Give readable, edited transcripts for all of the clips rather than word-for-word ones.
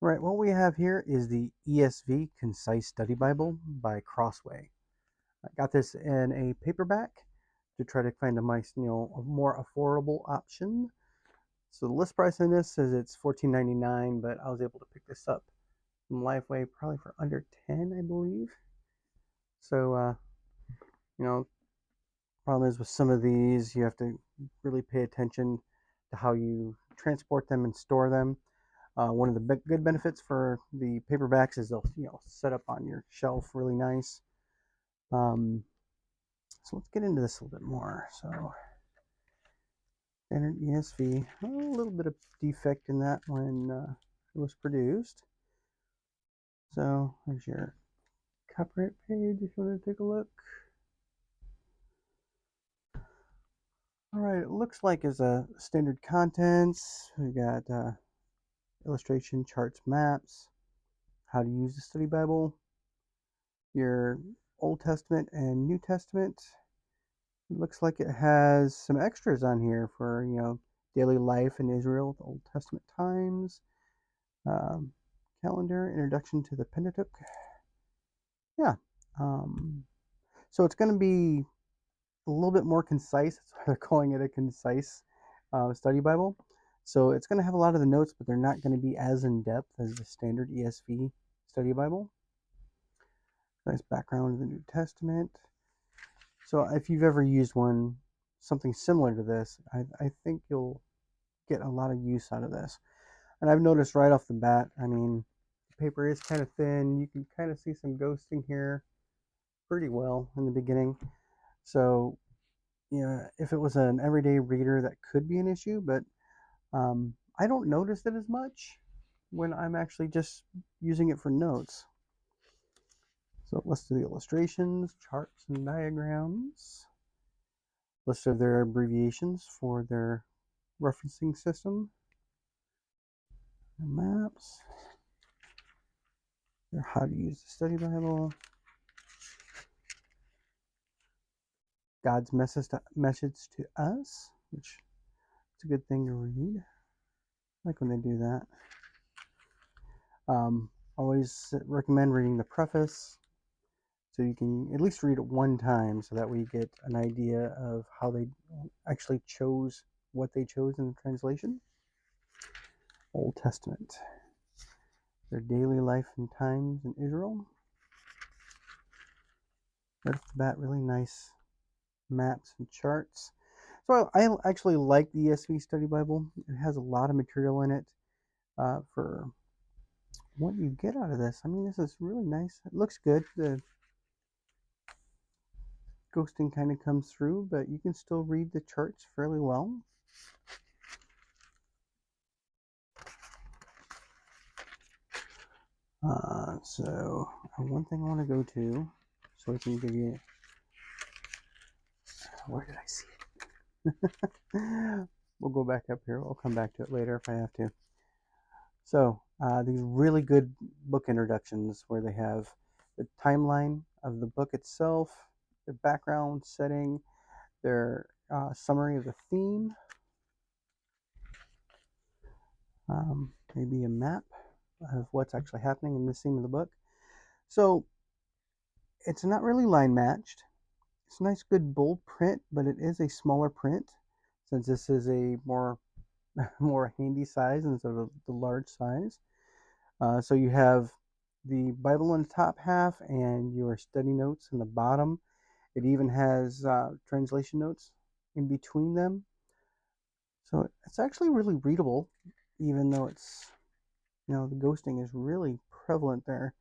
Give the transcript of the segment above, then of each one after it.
All right, what we have here is the ESV Concise Study Bible by Crossway. I got this in a paperback to try to find a nice, a more affordable option. So the list price on this says it's $14.99, but I was able to pick this up from Lifeway probably for under 10, I believe. So, problem is with some of these, you have to really pay attention to how you transport them and store them. One of the good benefits for the paperbacks is they'll set up on your shelf really nice. So let's get into this a little bit more. So standard ESV, a little bit of defect in that when it was produced. So there's your copyright page if you want to take a look. All right, it looks like it's a standard contents. We got illustration, charts, maps, how to use the study Bible, your Old Testament and New Testament. It looks like it has some extras on here for, daily life in Israel, the Old Testament times, calendar, introduction to the Pentateuch. Yeah. So it's going to be a little bit more concise. That's why they're calling it a concise study Bible. So it's going to have a lot of the notes, but they're not going to be as in-depth as the standard ESV study Bible. Nice background of the New Testament. So if you've ever used something similar to this, I think you'll get a lot of use out of this. And I've noticed right off the bat, the paper is kind of thin. You can kind of see some ghosting here pretty well in the beginning. So, if it was an everyday reader, that could be an issue, but I don't notice it as much when I'm actually just using it for notes. So let's do the illustrations, charts, and diagrams. List of their abbreviations for their referencing system. Maps. How to use the study Bible. God's message to us, which is a good thing to read. I like when they do that. Always recommend reading the preface, so you can at least read it one time, so that way you get an idea of how they actually chose what they chose in the translation. Old Testament, their daily life and times in Israel. Right off the bat, really nice maps and charts. So I actually like the ESV Study Bible. It has a lot of material in it for what you get out of this. This is really nice. It looks good. The ghosting kind of comes through, but you can still read the charts fairly well. So one thing I want to go to, so I can give you, where did I see it? We'll go back up here. I'll come back to it later if I have to. So these really good book introductions where they have the timeline of the book itself, their background setting, their summary of the theme, maybe a map of what's actually happening in this scene of the book. So it's not really line matched. It's a nice good bold print, but it is a smaller print since this is a more handy size instead of the large size. So you have the Bible in the top half and your study notes in the bottom. It even has translation notes in between them. So it's actually really readable, even though it's, the ghosting is really prevalent there.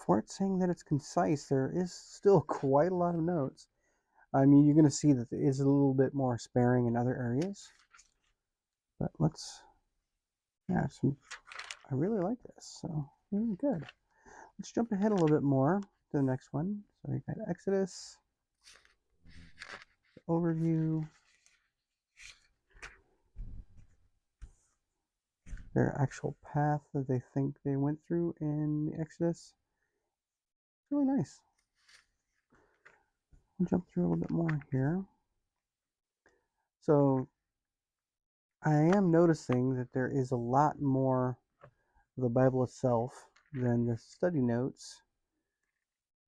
For it saying that it's concise, there is still quite a lot of notes. You're going to see that it is a little bit more sparing in other areas. But I really like this, so really good. Let's jump ahead a little bit more to the next one. So we got Exodus, overview, their actual path that they think they went through in the Exodus. It's really nice. I'll jump through a little bit more here. So I am noticing that there is a lot more of the Bible itself than the study notes.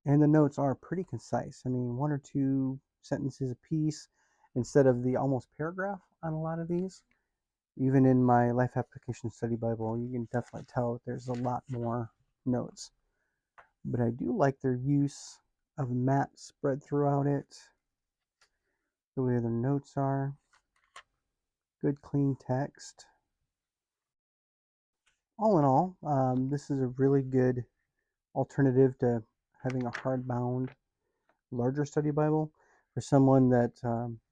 And the notes are pretty concise. I mean, one or two sentences a piece instead of the almost paragraph on a lot of these. Even in my Life Application Study Bible, you can definitely tell that there's a lot more notes. But I do like their use of maps spread throughout it, the way their notes are, good clean text. All in all, this is a really good alternative to having a hardbound, larger study Bible. For someone that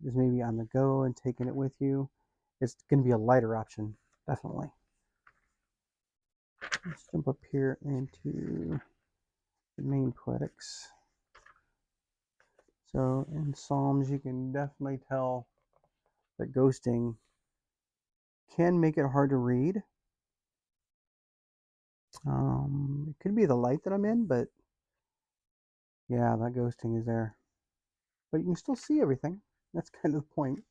is maybe on the go and taking it with you, it's going to be a lighter option, definitely. Let's jump up here into the main poetics. So in Psalms, you can definitely tell that ghosting can make it hard to read. It could be the light that I'm in, but yeah, that ghosting is there. But you can still see everything. That's kind of the point.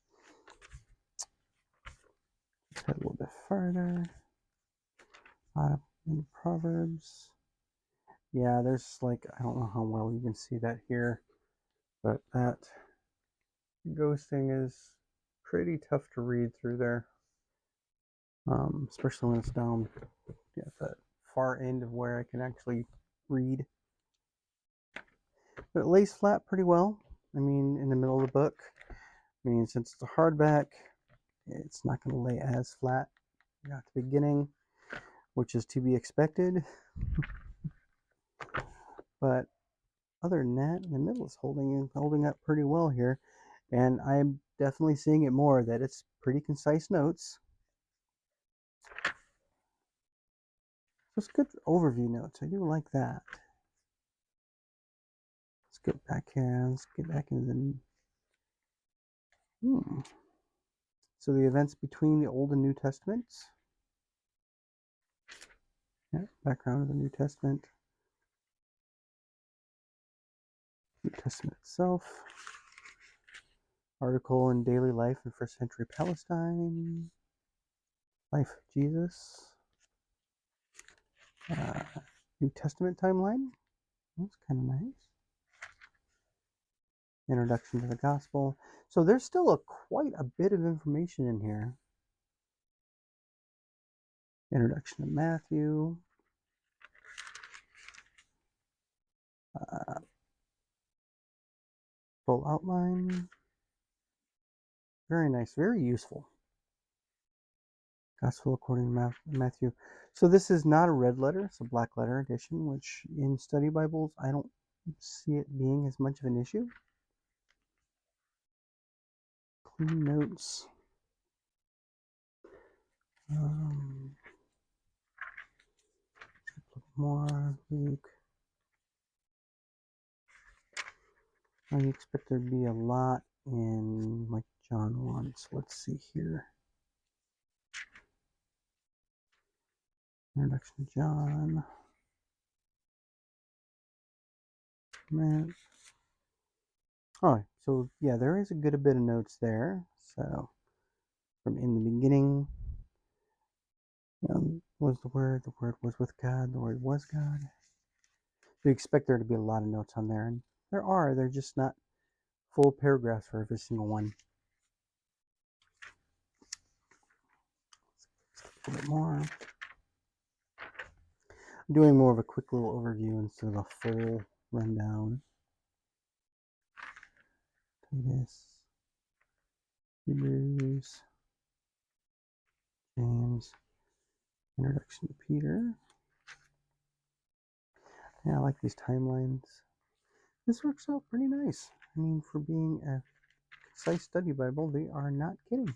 Let's head a little bit further. In Proverbs. Yeah, there's like, I don't know how well you can see that here, but that ghosting is pretty tough to read through there, especially when it's down at that far end of where I can actually read. But it lays flat pretty well. I mean, in the middle of the book. I mean, since it's a hardback, it's not going to lay as flat at the beginning, which is to be expected. But other than that, in the middle is holding up pretty well here. And I'm definitely seeing it more that it's pretty concise notes. It's good overview notes. I do like that. Let's get back here. Let's get back into the. So the events between the Old and New Testaments. Yeah, background of the New Testament. New Testament itself. Article in daily life in first century Palestine. Life of Jesus. New Testament timeline. That's kind of nice. Introduction to the Gospel. So there's still quite a bit of information in here. Introduction to Matthew. Full outline. Very nice, very useful. Gospel according to Matthew. So this is not a red letter, it's a black letter edition, which in study Bibles, I don't see it being as much of an issue. Clean notes. More Luke. I expect there'd be a lot in like John 1. So let's see here. Introduction to John. Man. Oh, so yeah, there is a good bit of notes there. So from in the beginning, was the Word was with God, the Word was God. So you expect there to be a lot of notes on there, and they're just not full paragraphs for every single one. A bit more. I'm doing more of a quick little overview instead of a full rundown. Titus, Hebrews, James, Introduction to Peter. Yeah, I like these timelines. This works out pretty nice. I mean, for being a concise study Bible, they are not kidding.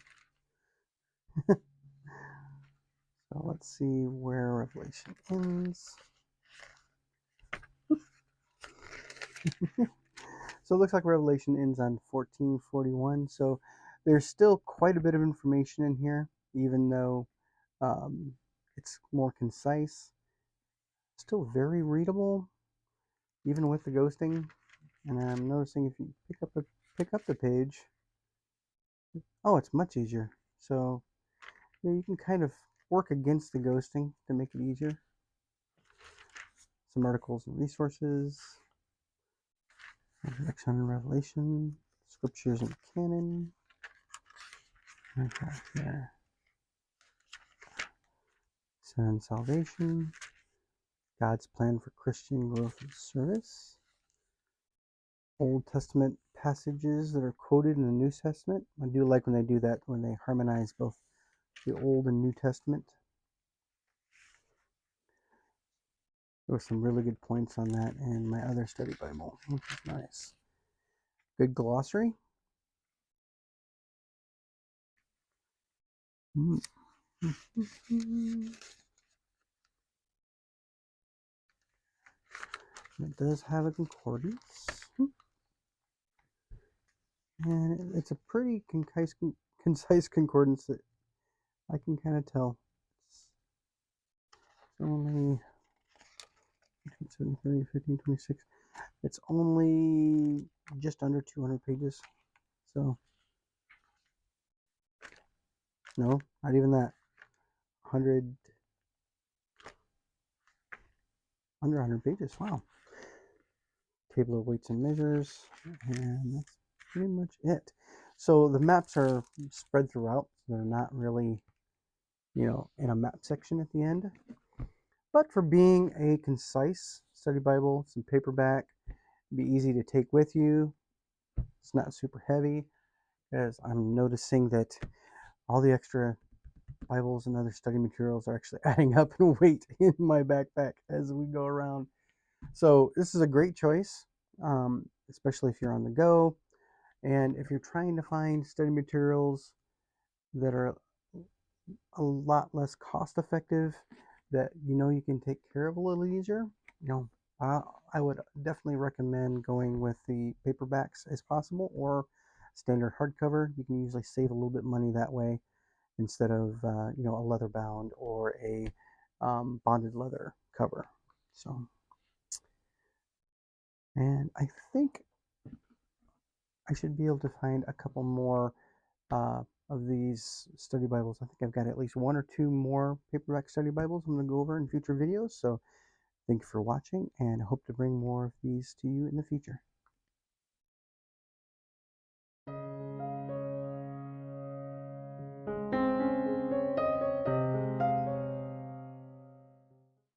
So let's see where Revelation ends. So it looks like Revelation ends on 1441. So there's still quite a bit of information in here, even though it's more concise. Still very readable, even with the ghosting. And I'm noticing if you pick up the page, oh, it's much easier. So you can kind of work against the ghosting to make it easier. Some articles and resources. Lexicon and Revelation. Scriptures and canon. Okay, here. Sin and salvation. God's plan for Christian growth and service. Old Testament passages that are quoted in the New Testament. I do like when they do that, when they harmonize both the Old and New Testament. There were some really good points on that in my other study Bible, which is nice. Good glossary. It does have a concordance. And it's a pretty concise concordance that I can kind of tell. It's only 30, 15, 26. It's only just under 200 pages. So, no, not even that. 100, under 100 pages. Wow. Table of weights and measures. And that's pretty much it. So the maps are spread throughout. So they're not really, in a map section at the end. But for being a concise study Bible, some paperback, be easy to take with you. It's not super heavy, as I'm noticing that all the extra Bibles and other study materials are actually adding up in weight in my backpack as we go around. So this is a great choice, especially if you're on the go, and if you're trying to find study materials that are a lot less cost effective, that you can take care of a little easier. I would definitely recommend going with the paperbacks as possible, or standard hardcover. You can usually save a little bit of money that way instead of a leather bound or a bonded leather cover. So, and I think I should be able to find a couple more of these study Bibles. I think I've got at least one or two more paperback study Bibles I'm going to go over in future videos. So thank you for watching, and I hope to bring more of these to you in the future.